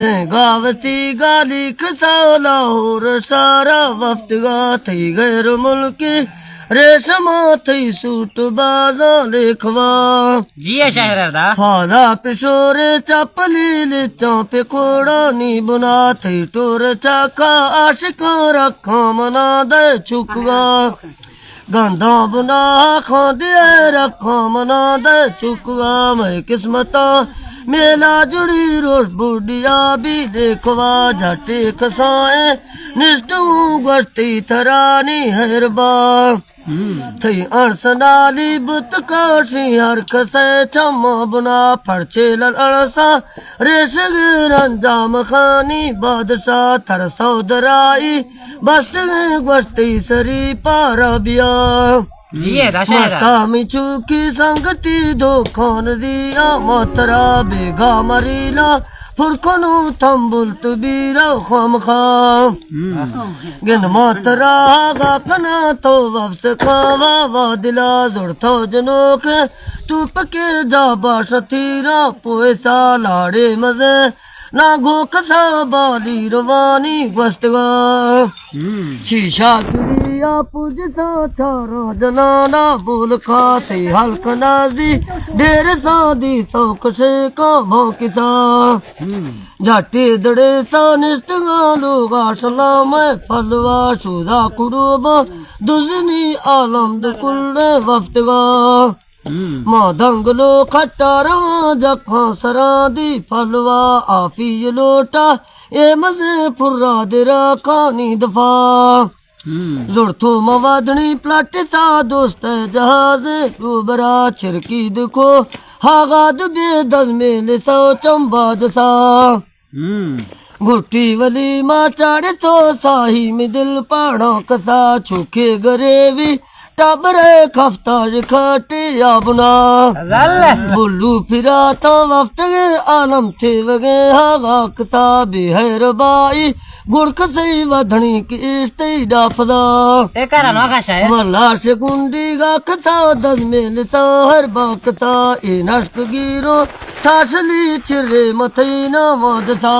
गावती गाली खसा लाहौर सारा वफ्तगा थी गैर मुल्की रेशमा थी सूट बाजा लेखवा जी है शहरदा फादा पिशोरे चपली चौपे खोड़ा नी बुना थी टोर चाका आशिका रखा मना दे चुकगा गंदा बुना खा दे रखा मना दे चुकगा मैं किस्मता मेला जुड़ी रोश बुढ़िया भी देखवा झटे खसाए निष्ठू गश्ती थरानी हरबा थई अड़सनाली बुत काशी हर खसे छम्मा बुना फड़छेल अड़सा रेश रंजाम खानी बादशाह थर सौदराई बस्त गश्ती सरी पारबिया जी है मस्ता मिचुकी संगति दो खान दिया मातरा बेगा मरीला फुरखनु थम्बुल तुबीरा खाम खा गिंद मातरा गा कना तो वफ्स खावा वादिला जुड़तो जनोख तू पके जा बाशतीरा पोएसा लाड़े मजे ना गो कसा बाली रवानी गस्तगा शीशा या पूजता चारो जनाना बोल खाते हल्क नाजी ढेर सादी सौख से का भौकिसा झाटी दड़े सा निष्ठगा लोग सलाम फलवा शुदा कुड़ूबा दुजनी आलम दुकुल वफ्तगा माधंगलो खट्टा रवा जखा सरादी फलवा आफी लोटा ए मजे फुर्रा दिरा खानी दफा जुड़थो मवादनी प्लाटे सा दोस्त जहाज डूबरा छिरकी देखो हागाद बेदज मेले सो चंबाज सा घुट्टी वली माँ चाड़े तो साही में दिल पाड़ा कसा छुके गरेवी टाबरे खफ्ता खटे याबना बुल्लू फिरा था वफ्त आलम थे वगे हागा कसा बेहर बाई गुड़क से वधनी की इश्ते डाफदा मल्ला से गुंडी गा कसा दस मेल सहर बाकसा ए नश्क गिरो थाशली चिरे मथई ना मदसा